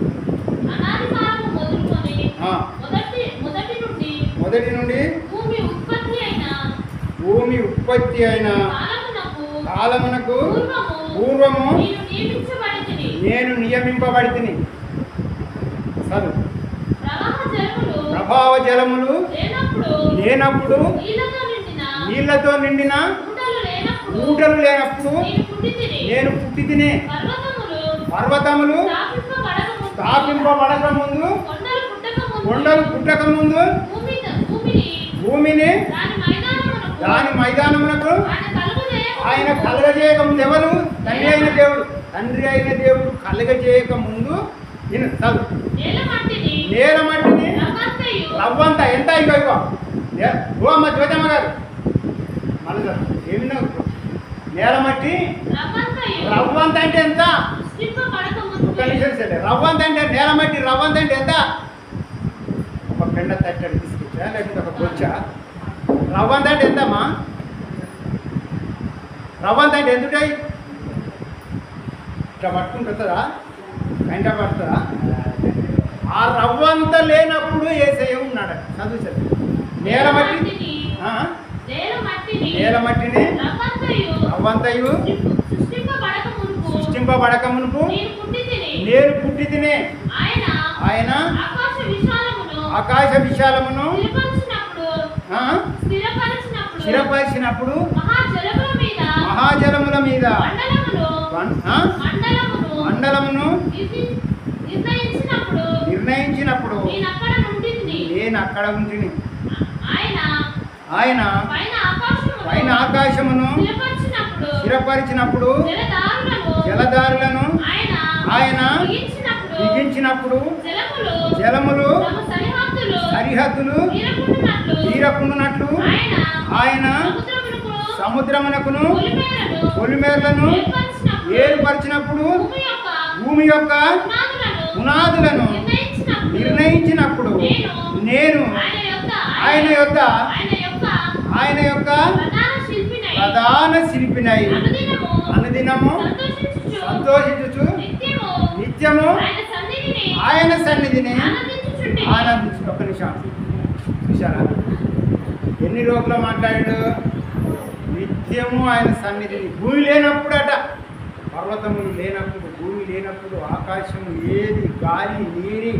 మొదటి నుండి భూమి ఉత్పత్తి అయిన కాలమునకు పూర్వము నేను నియమింపబడితిని. చదువు. ప్రభావ జలములు లేనప్పుడు, నీళ్లతో నిండిన ఊటలు లేనప్పుడు నేను పుట్టితిని. పర్వతములు స్థాపింపబడక ముందు, కొండలు పుట్టక ముందు భూమిని దాని మైదానమునకు ఆయన కలగజేయక ముందు ఎవరు? తండ్రి అయిన దేవుడు. తండ్రి అయిన దేవుడు కలగజేయక ముందు నేల మట్టిని రవ్వంత ఎంత ఇవ్వ ఓ అమ్మ జ్యోతమ్మ గారు మళ్ళీ ఏమిన్నా నేల మట్టి రవ్వంత అంటే ఎంత? ఒక నిమిషం సరే. రవ్వంత అంటే నేల మట్టి రవ్వంత అంటే ఎంత? ఒక పెండ తట్టడి తీసుకొచ్చా లేకపోతే ఒక బొచ్చ. రవ్వంత అంటే ఎంతమ్మా? రవ్వంత అంటే ఎందుంటాయి? ఇట్లా పట్టుకుంటుందా? గంట పడుతుందా? ఆ రవ్వంత లేనప్పుడు యేసయ్య ఉన్నాడు. చదువు చదువు. నేల మట్టిని రవ్వంతయు సృష్టింపబడక మునుపు నేను పుట్టి తినే. ఆయన ఆకాశ విశాలమును స్థిరపరిచినప్పుడు మహాజలముల మీద మండలమును నిర్ణయించినప్పుడు నేను అక్కడ ఉంటిని. ఆయన పైన ఆకాశమును స్థిరపరిచినప్పుడు జలధారులను ఆయన బిగించినప్పుడు జలములు సరిహద్దులు తీరకుండునట్లు ఆయన సముద్రమునకును పొలిమేర్లను ఏర్పరిచినప్పుడు భూమి యొక్క పునాదులను నిర్ణయించినప్పుడు నేను ఆయన యొక్క ప్రధాన శిల్పినై అనుదినము సంతోషించుచు నిత్యము ఆయన సన్నిధిని ఆనందించు. ఒక్క నిమిషం చూశారా ఎన్ని రోజులు మాట్లాడాడు? నిత్యము ఆయన సన్నిధిని. భూమి లేనప్పుడు అట, పర్వతములు లేనప్పుడు, భూమి లేనప్పుడు, ఆకాశము ఏది, గాలి, నీరి,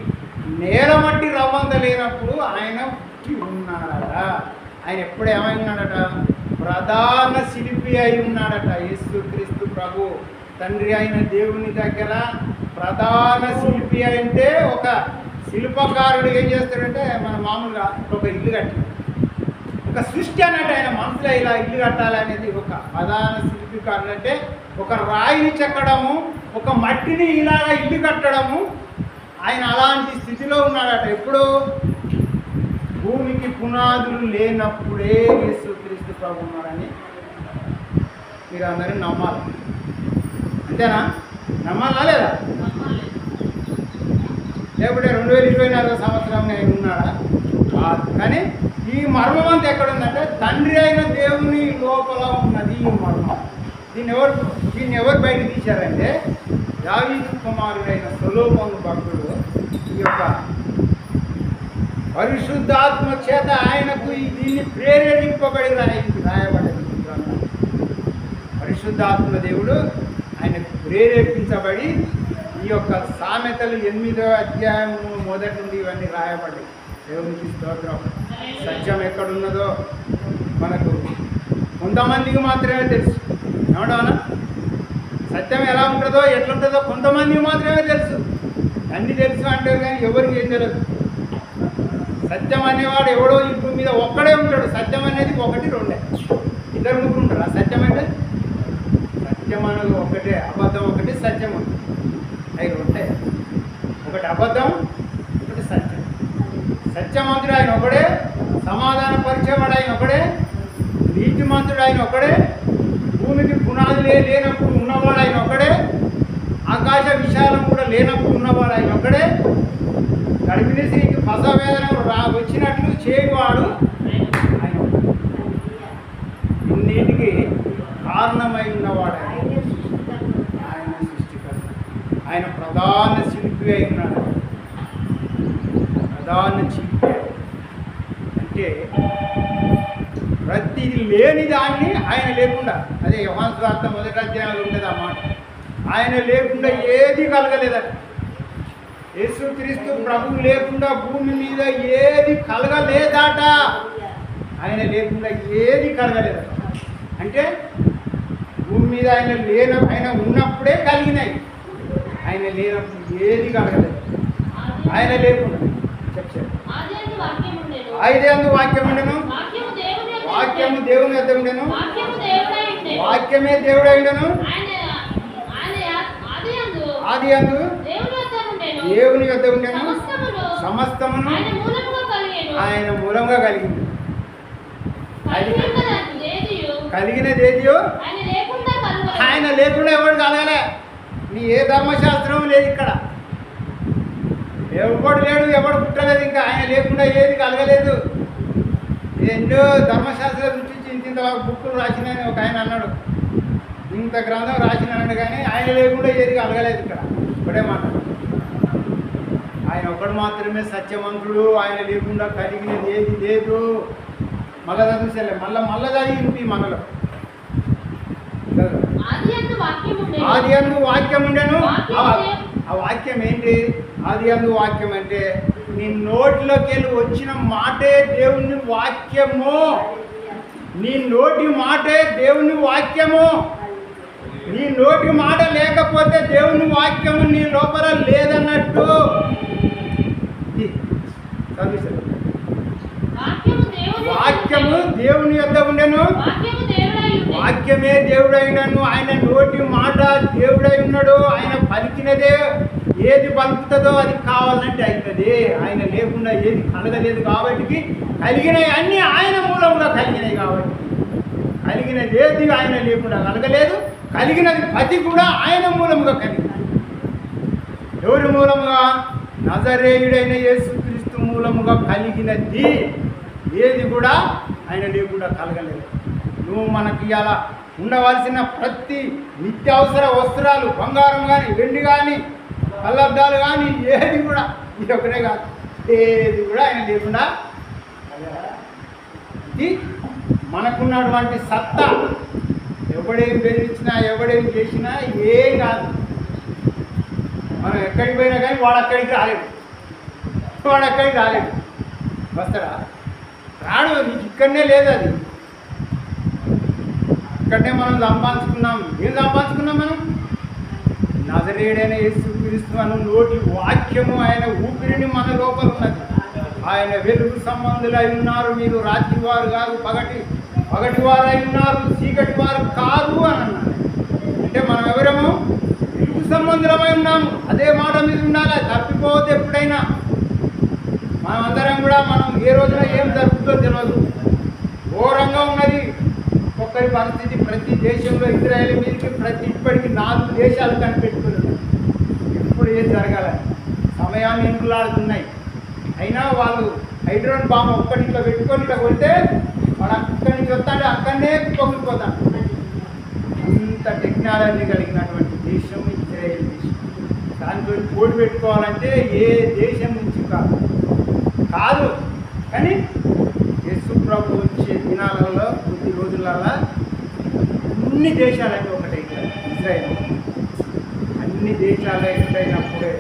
నేల మట్టి రవ్వంత లేనప్పుడు ఆయన పుట్టి ఉన్నాడట. ఆయన ఎప్పుడు ఏమైనాడట? ప్రధాన శిల్పి అయి ఉన్నాడట. యేసుక్రీస్తు ప్రభు తండ్రి అయిన దేవుని దగ్గర ప్రధాన శిల్పి అంటే ఒక శిల్పకారుడు ఏం చేస్తాడంటే మన మామూలుగా ఒక ఇల్లు కట్టి ఒక సృష్టి అన్నట్టు ఆయన మనసులో ఇలా ఇల్లు కట్టాలనేది ఒక ప్రధాన శిల్పకారుడు అంటే ఒక రాయిని చెక్కడము, ఒక మట్టిని ఇలాగా ఇల్లు కట్టడము. ఆయన అలాంటి స్థితిలో ఉన్నాడట. ఎప్పుడు? భూమికి పునాదులు లేనప్పుడే యేసుక్రీస్తు ప్రభు ఉన్నాడని మీరు అందరూ నమ్మాలి. అంతేనా? నమ్మాలా లేదా? లేకపోతే 2024 సంవత్సరం ఆయన ఉన్నాడా? కాదు. కానీ ఈ మర్మం అంతా ఎక్కడుందంటే తండ్రి అయిన దేవుని లోపల ఉన్నది ఈ మర్మం. దీన్ని ఎవరు బయట తీశారంటే దావీదు కుమారుడైన సొలొమోను భక్తుడు ఈ యొక్క పరిశుద్ధాత్మ చేత ఆయనకు దీన్ని ప్రేరేపింపబడి రాయబడింది. పరిశుద్ధాత్మ దేవుడు ఆయనకు ప్రేరేపించబడి ఈ యొక్క సామెతలు 8వ అధ్యాయము మొదటి నుండి ఇవన్నీ రాయబడ్డాయి. దేవునికి స్తోత్రం. సత్యం ఎక్కడున్నదో మనకు కొంతమందికి మాత్రమే తెలుసు. ఏమంటావనా? సత్యం ఎలా ఉంటుందో ఎట్లుంటుందో కొంతమందికి మాత్రమే తెలుసు. అన్నీ తెలుసు అంటారు కానీ ఎవరికి ఏం తెలియదు. సత్యం అనేవాడు ఎవడో ఈ భూమి మీద ఒక్కడే ఉంటాడు. సత్యం అనేది 1, 2 ఇద్దరు ముగ్గురు ఉంటారు. ఆ సత్యం అంటే సత్యం అనేది ఒకటే, అబద్ధం ఒకటి, సత్యం ఒకటి. అవి ఉంటాయి. ఒకటి అబద్ధం, ఒకటి సత్యం. సత్యమంతుడు ఆయన ఒకడే, సమాధాన పరిచయవాడు ఆయన ఒకడే, నీతిమంతుడు ఆయన ఒకడే, భూమికి పునాదులే లేనప్పుడు ఉన్నవాడు ఆయన ఒకడే, ఆకాశ విశాలం కూడా లేనప్పుడు ఉన్నవాడు ఆయన ఒకడే, గర్భిణీ స్త్రీకి ప్రసవ వేదన వచ్చినట్లు చేయవాడు ఆయన అన్నిటికీ కారణమై ఉన్నవాడు ఆయన సృష్టికర్త. ఆయన ప్రధాన శిల్పి అయి ఉన్నాడు. ప్రధాన శిల్పి అంటే ప్రతిది లేని దాన్ని ఆయన లేకుండా, అదే యోహాను సువార్త 1వ అధ్యాయంలో ఉండేది ఆ మాట. ఆయన లేకుండా ఏది కలగలేదట. యేసుక్రీస్తు ప్రభువు లేకుండా భూమి మీద ఏది కలగలేదట. ఆయన లేకుండా ఏది కలగలేదట. అంటే భూమి మీద ఆయన ఉన్నప్పుడే కలిగినాయి. ఆయన లేనప్పుడు ఏది కలగలేదు. ఆయన లేకుండా చెప్పారు. ఆదియందు వాక్యం ఉండెను, వాక్యము దేవుని వద్ద ఉండెను, వాక్యమే దేవుడై ఉండెను, ఆదియందు దేవుని వద్ద ఉండెను, సమస్తమును ఆయన మూలంగా కలిగింది. కలిగినదేదియో ఆయన లేకుండా ఎవరు కలగలే. నీ ఏ ధర్మశాస్త్రం లేదు ఇక్కడ. ఎవడు లేడు, ఎవడు పుట్టలేదు. ఇంకా ఆయన లేకుండా ఏది కలగలేదు. ఎన్నో ధర్మశాస్త్రం నుంచి ఇంత బుక్కులు రాసినాయని ఒక ఆయన అన్నాడు. ఇంత గ్రంథం రాసినాడు కానీ ఆయన లేకుండా ఏది కలగలేదు. ఇక్కడ ఒకటే మాట. ఆయన ఒకడు మాత్రమే సత్యవంతుడు. ఆయన లేకుండా కలిగినది ఏది లేదు. మళ్ళా చదివిసలే మళ్ళా చదివి మనలో ఆదియందు వాక్యం ఉండెను. ఆ వాక్యం ఏంటి? ఆదియందు వాక్యం అంటే నీ నోటిలోకి వెళ్ళి వచ్చిన మాటే దేవుని వాక్యము. నీ నోటి మాటే దేవుని వాక్యము. నీ నోటి మాట లేకపోతే దేవుని వాక్యము నీ లోపల లేదన్నట్టు. వాక్యము దేవుని యొద్ద ఉండెను, వాక్యమే దేవుడైనను. ఆయన నోటి మాట దేవుడై ఉన్నాడు. ఆయన పలికినదే ఏది పలుకుతుందో అది కావాలంటే అవుతుంది. ఆయన లేకుండా ఏది కలగలేదు. కాబట్టి కలిగినవి అన్నీ ఆయన మూలంగా కలిగినాయి. కాబట్టి కలిగినది ఏది ఆయన లేకుండా కలగలేదు. కలిగినది ప్రతి కూడా ఆయన మూలముగా కలిగింది. ఎవరి మూలముగా? నజరేయుడైన యేసుక్రీస్తు మూలముగా కలిగినది ఏది కూడా ఆయన లేకుండా కలగలేదు. నువ్వు మనకి అలా ఉండవలసిన ప్రతి నిత్యావసర వస్త్రాలు, బంగారం కానీ, వెండి కానీ, కళ్ళద్దాలు కానీ ఏది కూడా, ఇది ఒకటే కాదు, ఏది కూడా ఆయన లేకుండా ఇది మనకున్నటువంటి సత్తా. ఎవడేం బెదిరించినా, ఎవడేం చేసినా ఏం కాదు. మనం ఎక్కడికి పోయినా కానీ వాడు అక్కడికి రాలేడు. వస్తాడా? రాడు. నీకు ఇక్కడనే లేదు. అది ఇక్కడనే మనం సంపాదించుకున్నాం. ఏం సంపాదించుకున్నాం మనం? నజరేయుడైన యేసుక్రీస్తు అను నోటి వాక్యము. ఆయన ఊపిరిని మన లోపల ఉన్నది. ఆయన వెలుగు సంబంధులై ఉన్నారు. మీరు రాత్రివారు కాదు, పగటివారు అయి ఉన్నారు, చీకటి వారు కాదు అని అన్నారు. అంటే మనం ఎవరేమో వెలుగు సంబంధులమై ఉన్నాము. అదే మాట మీద ఉండాలి. తప్పిపోతే ఎప్పుడైనా మనం అందరం కూడా మనం ఏ రోజున ఏం జరుగుతుందో తెలియదు. ఘోరంగా ఉన్నది ఒక్కరి పరిస్థితి. ప్రతి దేశంలో ఇజ్రాయెల్ మీదకి ఇప్పటికి 4 దేశాలు కనిపెట్టుకున్నారు. ఇప్పుడు ఏం జరగాలని సమయాన్ని ఇంకులాడుతున్నాయి. అయినా వాళ్ళు హైడ్రోజన్ బాంబు ఒక్కటిలో పెట్టుకొని ఇట్లా కొడితే వాడు అక్కడి నుంచి వస్తాడు, అక్కడనే పొగిలిపోతాడు. అంత టెక్నాలజీ కలిగినటువంటి దేశం ఇజ్రాయెల్ దేశం. దాంతో పోటీ పెట్టుకోవాలంటే ఏ దేశం నుంచి కాదు. కానీ యేసు ప్రభు వచ్చే దినాలలో, కొద్ది రోజులలో అన్ని దేశాలన్నీ ఒకటైతే ఇజ్రాయెల్ అన్ని దేశాలు ఒకటైనప్పుడే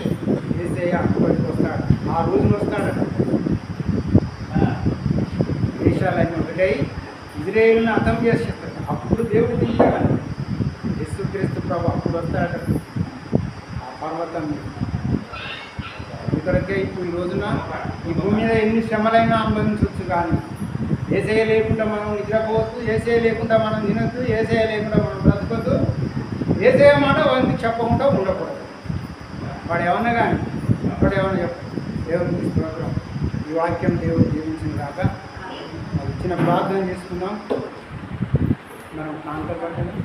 యేసయ్య అక్కడికి వస్తాడు. ఆ రోజున వస్తాడట. దేశాలన్నీ ఒకటై ఇజ్రాయెల్ని అంతం చేసేస్తాడు. అప్పుడు దేవుడు దించాడు. యేసుక్రీస్తు ప్రభు అప్పుడు వస్తాడట ఆ పర్వతం మీద. ఇక్కడికే ఇప్పుడు ఈ రోజున ఈ భూమి మీద ఎన్ని శ్రమలైనా అనుభవించవచ్చు. కానీ యేసయ్య లేకుండా మనం నిద్రపోవద్దు, యేసయ్య లేకుండా మనం తినొద్దు, యేసయ్య లేకుండా మనం బ్రతకొద్దు. యేసయ్య మాట వారికి చెప్పకుండా ఉండకూడదు. వాడు ఏమన్నా కానీ అప్పుడు ఏమన్నా చెప్పాడు. దేవుడికి స్తోత్రం. ఈ వాక్యం దేవుడు జీవించింది కాక ఇచ్చిన ప్రార్థన చేసుకుందాం. మనం కాంత పట్టడం